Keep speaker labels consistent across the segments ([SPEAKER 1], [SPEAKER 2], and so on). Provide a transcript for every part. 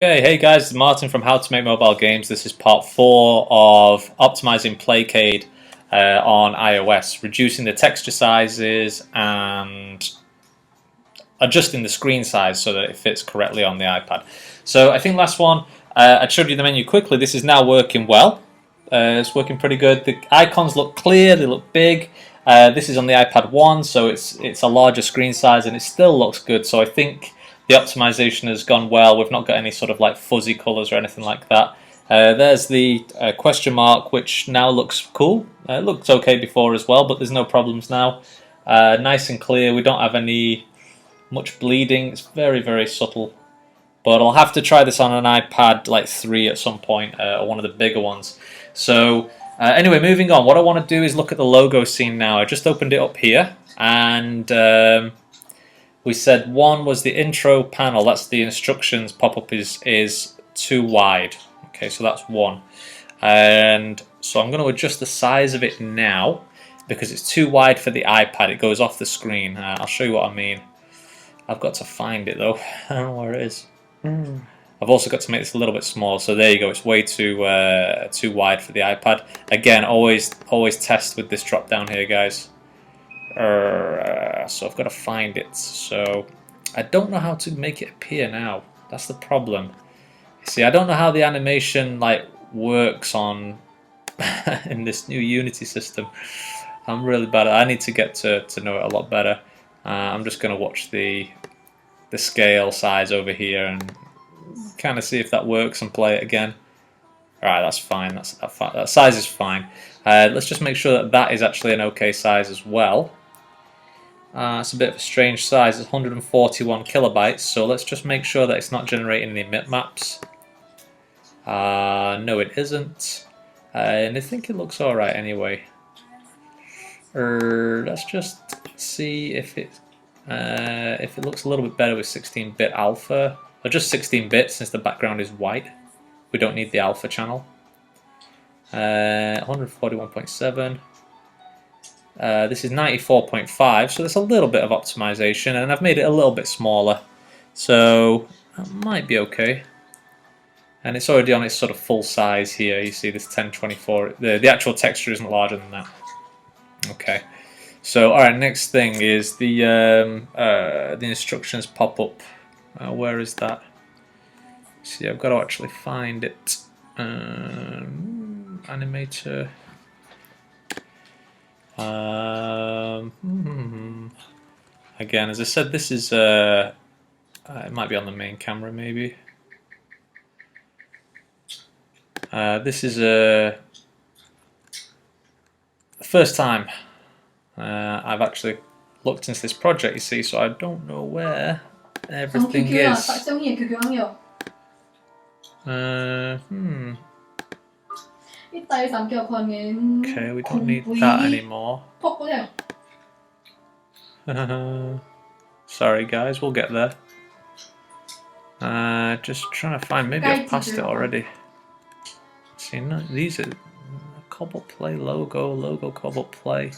[SPEAKER 1] Okay, hey guys, it's Martin from How to Make Mobile Games. This is part 4 of optimizing Playcade on iOS, reducing the texture sizes and adjusting the screen size so that it fits correctly on the iPad. So I think last one, I showed you the menu quickly. This is now working well. It's working pretty good. The icons look clear, they look big. This is on the iPad 1, so it's a larger screen size and it still looks good. So I think the optimization has gone well. We've not got any sort of like fuzzy colors or anything like that. There's the question mark, which now looks cool. It looked okay before as well, but there's no problems now. Nice and clear. We don't have any much bleeding. It's very, very subtle. But I'll have to try this on an iPad like 3 at some point, or one of the bigger ones. So anyway, moving on. What I want to do is look at the logo scene now. I just opened it up here, and we said 1 was the intro panel. That's the instructions pop-up is too wide. Okay, so that's 1. And so I'm going to adjust the size of it now because it's too wide for the iPad. It goes off the screen. I'll show you what I mean. I've got to find it though. I don't know where it is. I've also got to make this a little bit small. So there you go. It's way too wide for the iPad. Again, always test with this drop down here, guys. So I've got to find it. So I don't know how to make it appear now. That's the problem. You see, I don't know how the animation like works on in this new Unity system. I'm really bad at it. I need to get to know it a lot better. I'm just going to watch the scale size over here and kind of see if that works and play it again. Alright, that's fine. That size is fine. Let's just make sure that is actually an okay size as well. It's a bit of a strange size. It's 141 kilobytes. So let's just make sure that it's not generating any bitmaps. No, it isn't. And I think it looks alright anyway. Let's just see if it looks a little bit better with 16-bit alpha, or just 16-bit since the background is white. We don't need the alpha channel. 141.7. This is 94.5, so there's a little bbit of optimization, and I've made it a little bit smaller, so that might be okay. And it's already on its sort of full size here. You see this 1024. The actual texture isn't larger than that. Okay. So alright, next thing is the instructions pop up. Where is that? See, I've got to actually find it. Animator. Again, as I said, this is it might be on the main camera maybe. This is the first time I've actually looked into this project, you see, so I don't know where everything is. Okay, we don't need that anymore. Sorry guys, we'll get there. Just trying to find, maybe I've passed it already. See, no, these are Cobble Play logo Cobble Play.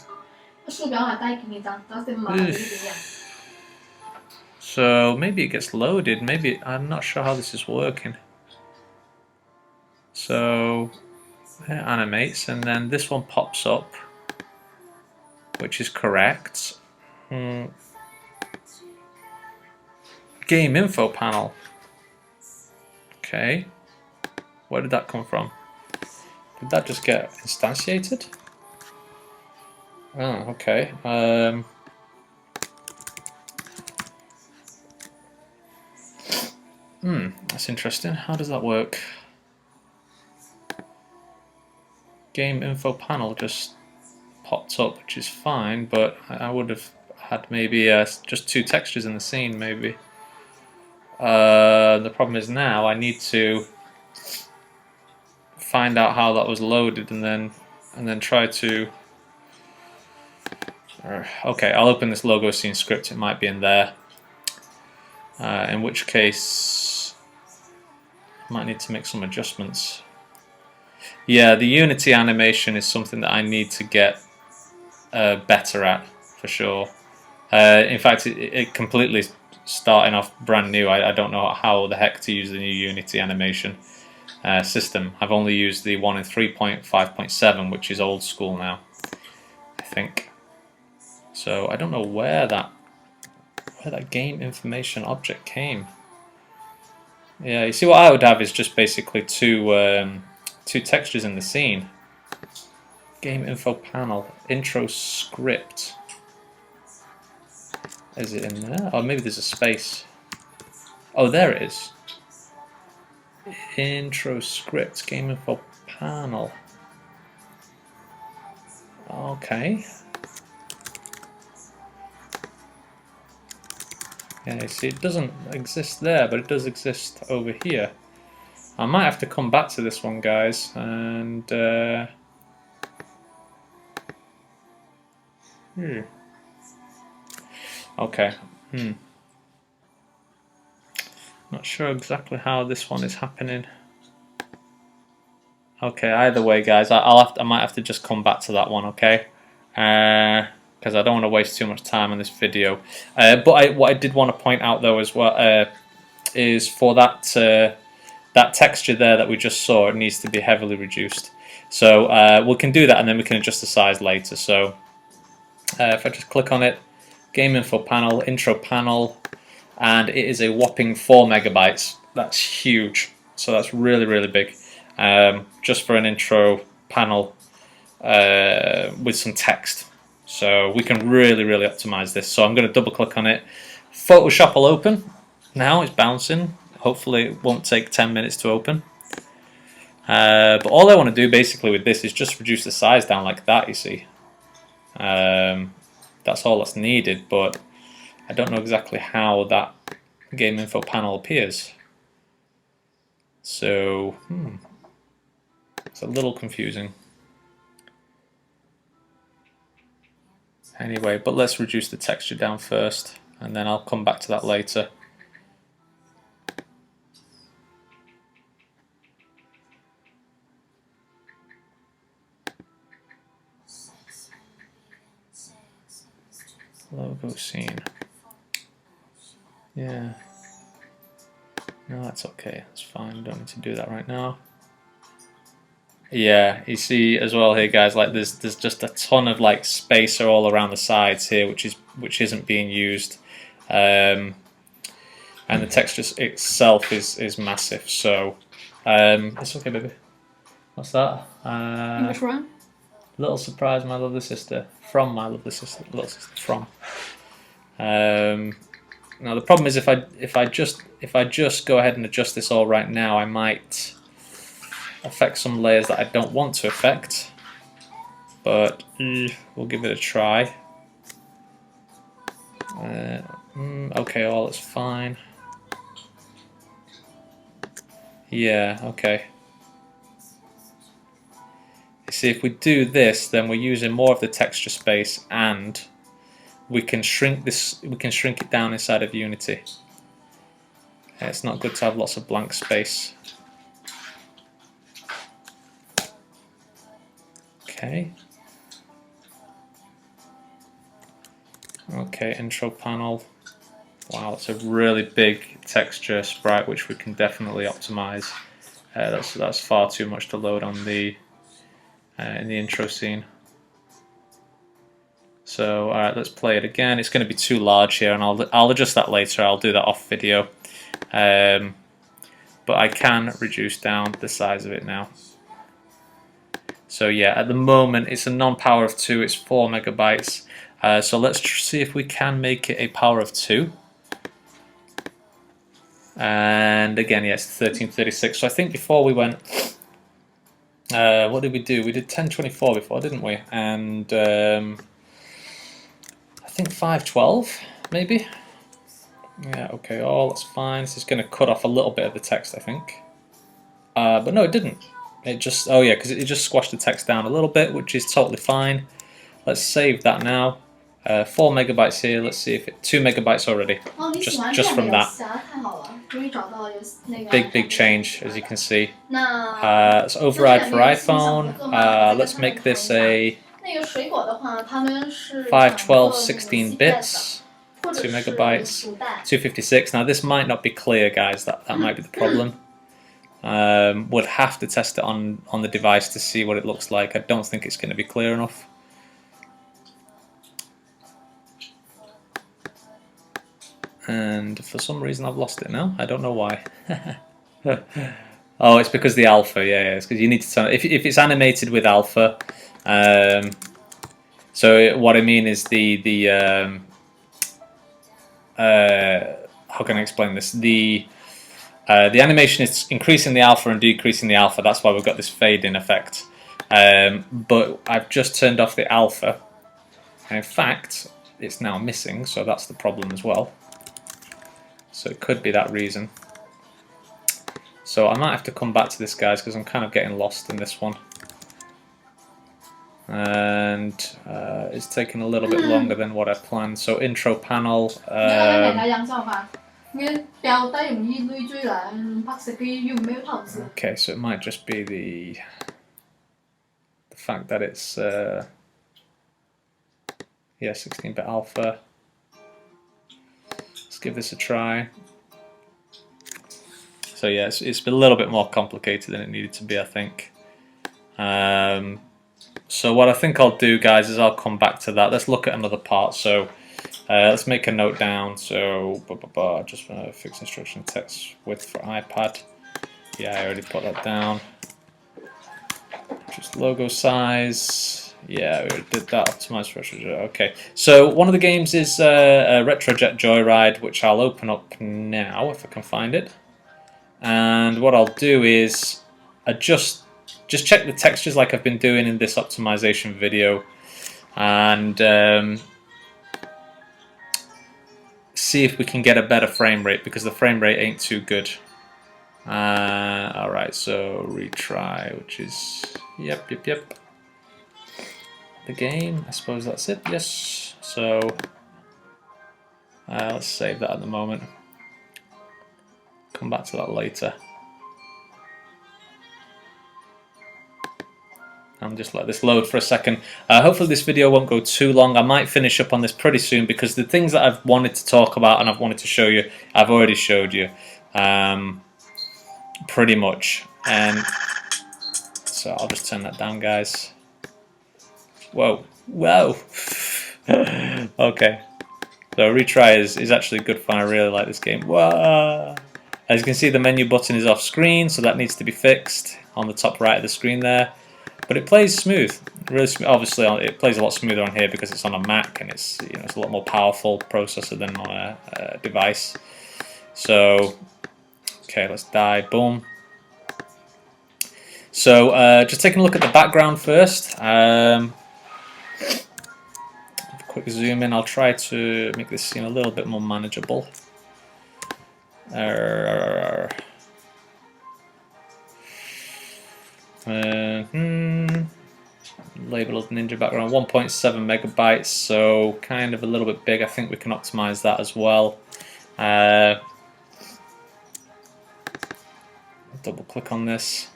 [SPEAKER 1] So maybe it gets loaded, maybe, I'm not sure how this is working. So it animates and then this one pops up, which is correct. Game info panel. Okay, where did that come from? Did that just get instantiated? Oh, okay. That's interesting. How does that work? Game info panel just popped up, which is fine, but I would have had maybe just 2 textures in the scene, maybe. The problem is now I need to find out how that was loaded and then try to. Okay, I'll open this logo scene script. It might be in there. In which case, I might need to make some adjustments. Yeah, the Unity animation is something that I need to get better at for sure. In fact, it completely starting off brand new. I don't know how the heck to use the new Unity animation system. I've only used the one in 3.5.7, which is old school now, I think. So I don't know where that game information object came. Yeah, you see what I would have is just basically two textures in the scene. Game info panel, intro script. Is it in there? Oh, maybe there's a space. Oh, there it is. Intro script, game info panel. Okay. Yeah, you see, it doesn't exist there, but it does exist over here. I might have to come back to this one, guys, and okay. Not sure exactly how this one is happening. Okay, either way, guys, I might have to just come back to that one, okay? Because I don't want to waste too much time on this video. But what I did want to point out though as well is for that texture there that we just saw, it needs to be heavily reduced. So we can do that, and then we can adjust the size later. So if I just click on it, game info panel, intro panel, and it is a whopping 4 megabytes. That's huge. So that's really, really big. Just for an intro panel with some text. So we can really, really optimize this. So I'm going to double click on it. Photoshop will open. Now it's bouncing. Hopefully it won't take 10 minutes to open. But all I want to do basically with this is just reduce the size down like that, you see. That's all that's needed, but I don't know exactly how that game info panel appears. So, it's a little confusing. Anyway, but let's reduce the texture down first, and then I'll come back to that later. Logo scene. Yeah. No, that's okay. That's fine. Don't need to do that right now. Yeah, you see as well here, guys. Like there's just a ton of like spacer all around the sides here, which isn't being used, and the texture itself is massive. So it's okay, baby. What's that? Little surprise, my lovely sister. From my lovely sister, little sister from. Now the problem is if I just go ahead and adjust this all right now, I might affect some layers that I don't want to affect. But we'll give it a try. Okay, all is fine. Yeah, okay. You see, if we do this, then we're using more of the texture space, and we can shrink this. We can shrink it down inside of Unity. It's not good to have lots of blank space. Okay. Okay, intro panel. Wow, it's a really big texture sprite, which we can definitely optimize. That's far too much to load on the in the intro scene. So, all right, let's play it again. It's going to be too large here, and I'll adjust that later. I'll do that off video. But I can reduce down the size of it now. So yeah, at the moment it's a non-power of 2. It's 4 megabytes. So let's see if we can make it a power of 2. And again, yes, 1336. So I think before we went, what did we do? We did 1024 before, didn't we? And I think 512, maybe. Yeah, okay, that's fine. This is going to cut off a little bit of the text, I think. But no, it didn't. It just, oh yeah, because it just squashed the text down a little bit, which is totally fine. Let's save that now. 4 megabytes here. Let's see if 2 megabytes already. Just from that. Big change, as you can see. Let's override for iPhone. Let's make this a 512 16 bits. 2 megabytes, 256. Now this might not be clear, guys. That might be the problem. Would have to test it on the device to see what it looks like. I don't think it's going to be clear enough. And for some reason I've lost it now. I don't know why. Oh, it's because the alpha. Yeah, it's because you need to turn. If it's animated with alpha. So what I mean is how can I explain this? The animation is increasing the alpha and decreasing the alpha. That's why we've got this fade-in effect. But I've just turned off the alpha. And in fact, it's now missing, so that's the problem as well. So it could be that reason. So I might have to come back to this, guys, because I'm kind of getting lost in this one. And it's taking a little bit longer than what I planned. So intro panel. Okay, so it might just be the fact that it's yeah, 16-bit alpha. Let's give this a try. So yeah, it's a little bit more complicated than it needed to be, I think. So what I think I'll do, guys, is I'll come back to that. Let's look at another part. So let's make a note down. So just want to fix instruction text width for iPad. Yeah, I already put that down. Just logo size. Yeah, we already did that. Optimize for Retrojet. Okay. So one of the games is Retrojet Joyride, which I'll open up now if I can find it. And what I'll do is just check the textures like I've been doing in this optimization video, and see if we can get a better frame rate, because the frame rate ain't too good. Alright, so retry, which is yep. The game, I suppose that's it. Yes. So let's save that at the moment. Come back to that later. I'm just let this load for a second. Hopefully this video won't go too long. I might finish up on this pretty soon, because the things that I've wanted to talk about and I've wanted to show you, I've already showed you pretty much. And so I'll just turn that down, guys. Whoa. Okay. So retry is actually good fun. I really like this game. Whoa. As you can see, the menu button is off screen, so that needs to be fixed on the top right of the screen there. But it plays smooth, really smooth. Obviously, it plays a lot smoother on here because it's on a Mac, and it's it's a lot more powerful processor than on a device. So, okay, let's die. Boom. So, just taking a look at the background first. Have a quick zoom in. I'll try to make this scene a little bit more manageable. Label of Ninja background, 1.7 megabytes, so kind of a little bit big. I think we can optimize that as well. Double click on this,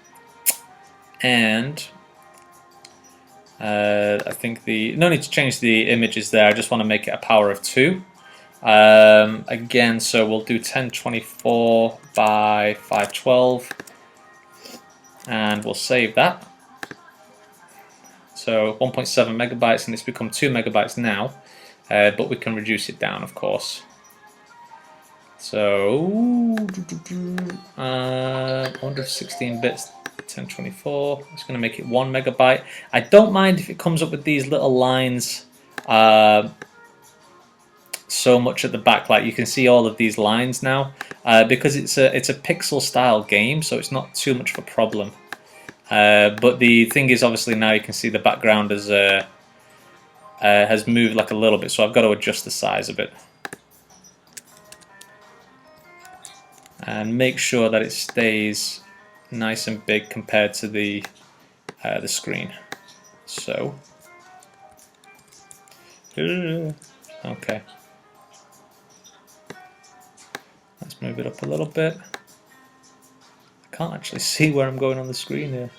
[SPEAKER 1] and I think no need to change the images there. I just want to make it a power of 2. Again, so we'll do 1024 by 512, and we'll save that. So 1.7 megabytes, and it's become 2 megabytes now, but we can reduce it down, of course. So 116 bits, 1024. It's going to make it 1 megabyte. I don't mind if it comes up with these little lines so much at the back. Like you can see all of these lines now, because it's a pixel style game, so it's not too much of a problem. But the thing is, obviously now you can see the background has moved like a little bit, so I've got to adjust the size a bit and make sure that it stays nice and big compared to the screen. So okay, let's move it up a little bit. I can't actually see where I'm going on the screen here.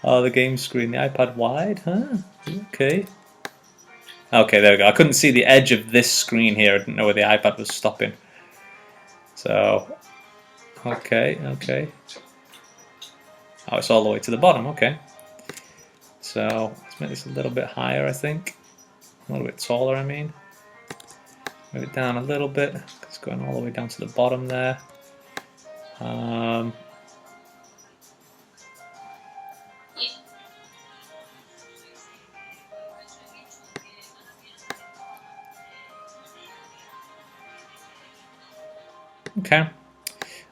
[SPEAKER 1] Oh, the game screen, the iPad wide, huh? Okay. Okay, there we go. I couldn't see the edge of this screen here. I didn't know where the iPad was stopping. So, okay. Oh, it's all the way to the bottom. Okay. So let's make this a little bit higher. I think a little bit taller. I mean, move it down a little bit. It's going all the way down to the bottom there. Okay, I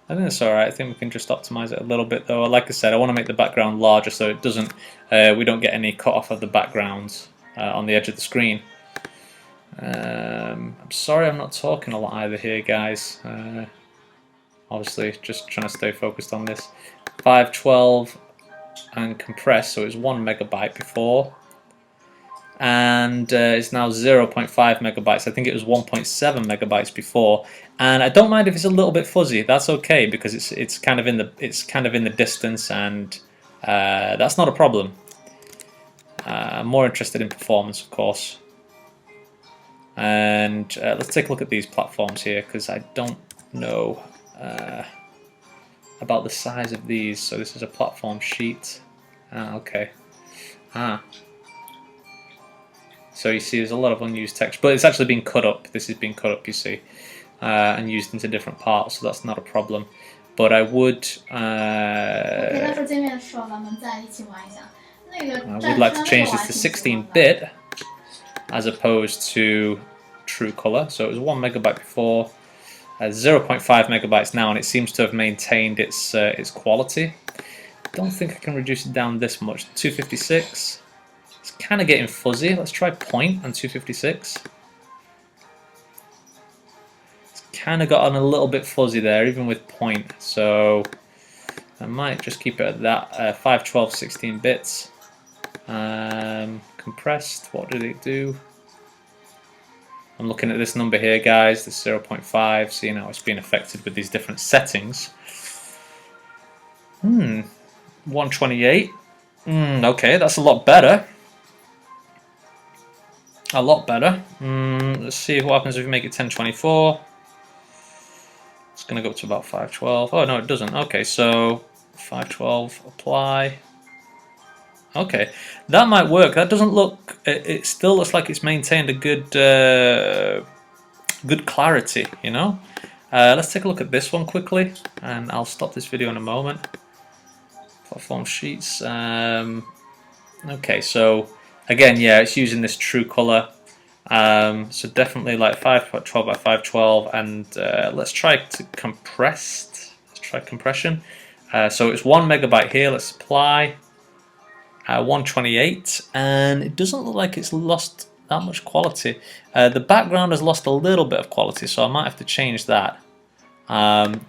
[SPEAKER 1] think that's alright. I think we can just optimize it a little bit though. Like I said, I want to make the background larger so it doesn't, we don't get any cut off of the backgrounds on the edge of the screen. I'm sorry I'm not talking a lot either here, guys. Obviously, just trying to stay focused on this. 512 and compress, so it was 1 megabyte before. And it's now 0.5 megabytes. I think it was 1.7 megabytes before, and I don't mind if it's a little bit fuzzy. That's okay because it's kind of in the distance, and that's not a problem. I'm more interested in performance, of course. And let's take a look at these platforms here because I don't know about the size of these. So this is a platform sheet. Okay. So you see there's a lot of unused text, but it's actually been cut up. This is being cut up, you see, and used into different parts, so that's not a problem. But I would like to change this to 16-bit as opposed to true color. So it was 1 megabyte before, 0.5 megabytes now, and it seems to have maintained its quality. I don't think I can reduce it down this much. 256. It's kind of getting fuzzy. Let's try point and 256. It's kind of gotten a little bit fuzzy there, even with point. So I might just keep it at that. 512, 16 bits. Compressed. What did it do? I'm looking at this number here, guys. This 0.5. Seeing how it's being affected with these different settings. 128. Okay, that's a lot better. A lot better. Let's see what happens if we make it 1024. It's going to go up to about 512. Oh, no, it doesn't. Okay, so 512, apply. Okay, that might work. That doesn't look... It still looks like it's maintained a good good clarity, you know? Let's take a look at this one quickly, and I'll stop this video in a moment. Platform sheets. Okay, so... Again, yeah, it's using this true color. So definitely like 512 by 512, and let's try to compressed. Let's try compression. So it's 1 megabyte here. Let's apply 128, and it doesn't look like it's lost that much quality. The background has lost a little bit of quality, so I might have to change that.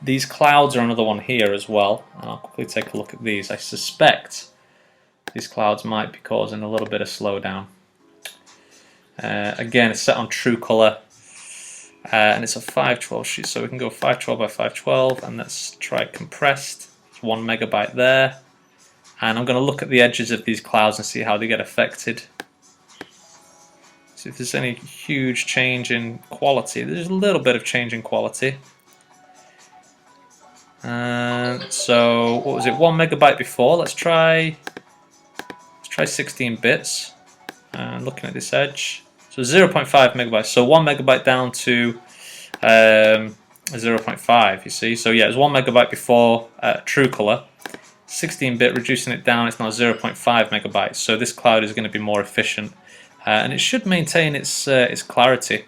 [SPEAKER 1] These clouds are another one here as well, and I'll quickly take a look at these. I suspect these clouds might be causing a little bit of slowdown. Again, it's set on true color, and it's a 512 sheet, so we can go 512 by 512, and let's try compressed. It's 1 megabyte there, and I'm going to look at the edges of these clouds and see how they get affected. See if there's any huge change in quality. There's a little bit of change in quality. So what was it? 1 megabyte before. Let's try 16 bits. Looking at this edge, so 0.5 megabytes. So 1 megabyte down to 0.5. You see, so yeah, it was 1 megabyte before true color. 16-bit, reducing it down, it's now 0.5 megabytes. So this cloud is going to be more efficient, and it should maintain its clarity.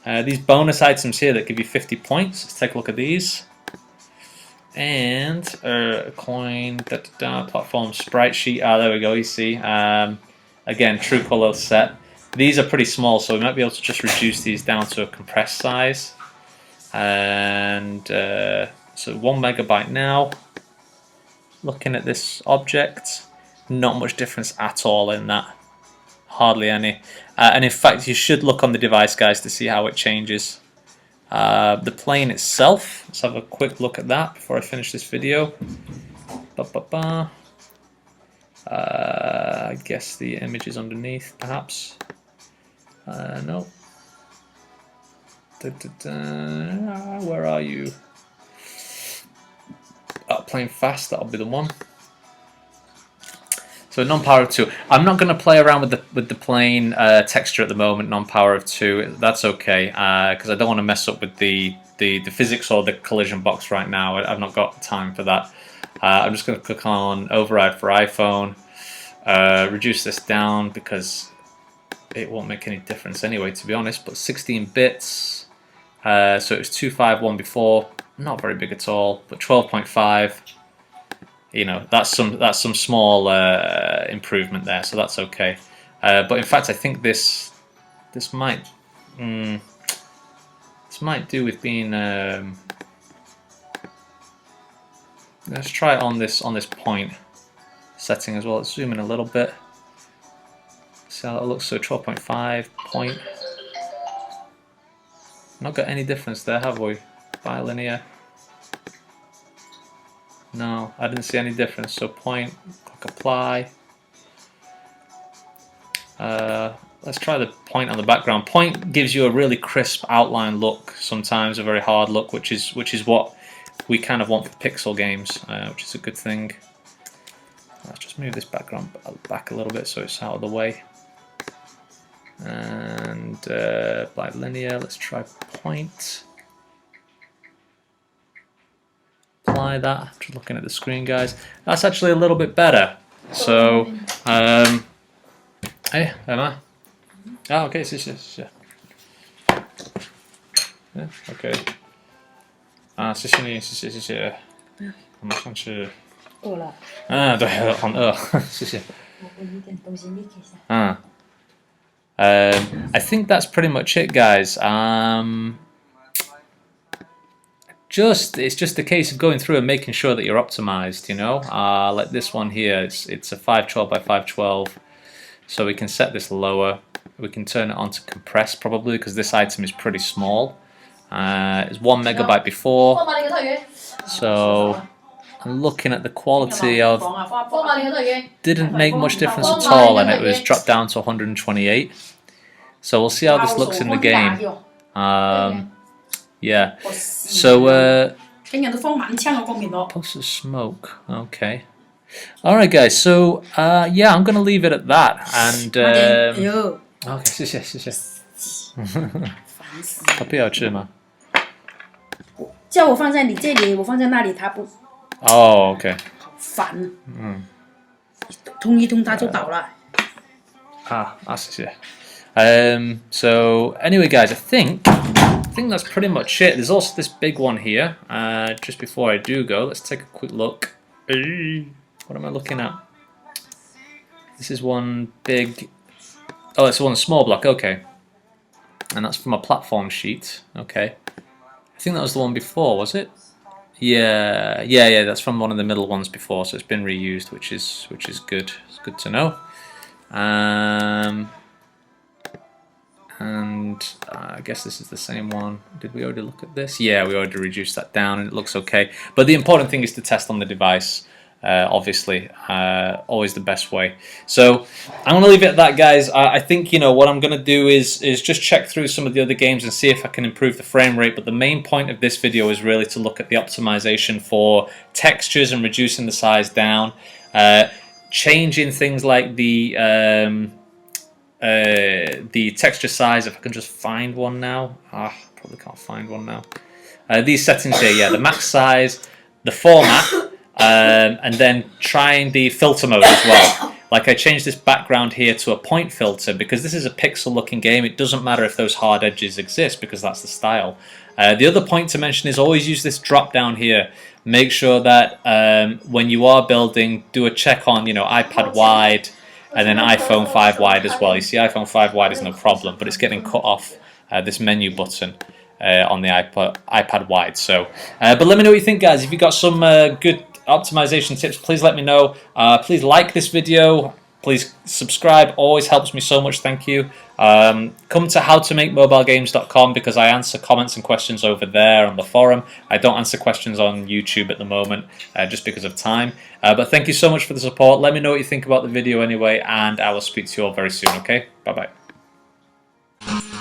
[SPEAKER 1] These bonus items here that give you 50 points. Let's take a look at these. And coin platform sprite sheet. There we go. You see. Again, true color set. These are pretty small, so we might be able to just reduce these down to a compressed size. And so 1 megabyte now. Looking at this object, not much difference at all in that. Hardly any. And in fact, you should look on the device, guys, to see how it changes. The plane itself, let's have a quick look at that before I finish this video. I guess the image is underneath, perhaps. No. Where are you? Oh, playing fast, that'll be the one. So non-power of 2. I'm not going to play around with the plain texture at the moment. Non-power of 2. That's okay because I don't want to mess up with the physics or the collision box right now. I've not got time for that. I'm just going to click on override for iPhone. Reduce this down because it won't make any difference anyway, to be honest. But 16 bits. So it was 251 before. Not very big at all. But 12.5. You know, that's some small improvement there, so that's okay. But in fact, I think this might do with being. Let's try it on this point setting as well. Let's zoom in a little bit. See how it looks. So 12.5 point. Not got any difference there, have we? Bilinear. No, I didn't see any difference. So point, click apply. Let's try the point on the background. Point gives you a really crisp outline look, sometimes a very hard look, which is what we kind of want for pixel games, which is a good thing. Let's just move this background back a little bit so it's out of the way. And bilinear, let's try point. Apply that. Just looking at the screen, guys. That's actually a little bit better. So, hey, Emma. Ah, OK， 谢谢，谢谢。OK。啊，谢谢你，谢谢，谢谢。我马上去。
[SPEAKER 2] 饿了。
[SPEAKER 1] 嗯，对，很饿，谢谢。
[SPEAKER 2] 我有点东西你可以下。
[SPEAKER 1] 嗯。I think that's pretty much it, guys. It's just a case of going through and making sure that you're optimized, you know. Like this one here, it's a 512 by 512, so we can set this lower. We can turn it on to compress probably because this item is pretty small. It's 1 megabyte before, so I'm looking at the quality of. Didn't make much difference at all, and it was dropped down to 128. So we'll see how this looks in the game. Yeah. So pulse smoke. Okay. All right, guys. So yeah, I'm gonna leave it at that. And okay, 谢谢谢谢。他不要吃吗？
[SPEAKER 2] 叫我放在你这里，我放在那里，他不。
[SPEAKER 1] 哦 ，OK。
[SPEAKER 2] 好烦。嗯。通一通他就倒了。
[SPEAKER 1] 谢谢。So anyway, guys, I think that's pretty much it. There's also this big one here. Just before I do go, let's take a quick look. What am I looking at? This is one big. Oh, it's one small block. Okay, and that's from a platform sheet. Okay, I think that was the one before, was it? Yeah. That's from one of the middle ones before, so it's been reused, which is good. It's good to know. And I guess this is the same one. Did we already look at this? Yeah, we already reduced that down and it looks okay. But the important thing is to test on the device, obviously. Always the best way. So I'm going to leave it at that, guys. I think, you know, what I'm going to do is just check through some of the other games and see if I can improve the frame rate. But the main point of this video is really to look at the optimization for textures and reducing the size down. Changing things like the texture size, if I can just find one now. Probably can't find one now. These settings here, yeah, the max size, the format, and then trying the filter mode as well. Like I changed this background here to a point filter because this is a pixel looking game. It doesn't matter if those hard edges exist because that's the style. The other point to mention is always use this drop down here. Make sure that when you are building, do a check on, you know, iPad wide, and then iPhone 5 wide as well. You see iPhone 5 wide is no problem, but it's getting cut off this menu button on the iPad wide. So, but let me know what you think, guys. If you've got some good optimization tips, please let me know. Please like this video. Please subscribe. Always helps me so much. Thank you. Come to howtomakemobilegames.com because I answer comments and questions over there on the forum. I don't answer questions on YouTube at the moment just because of time. But thank you so much for the support. Let me know what you think about the video anyway, and I will speak to you all very soon, okay? Bye-bye.
[SPEAKER 2] 아.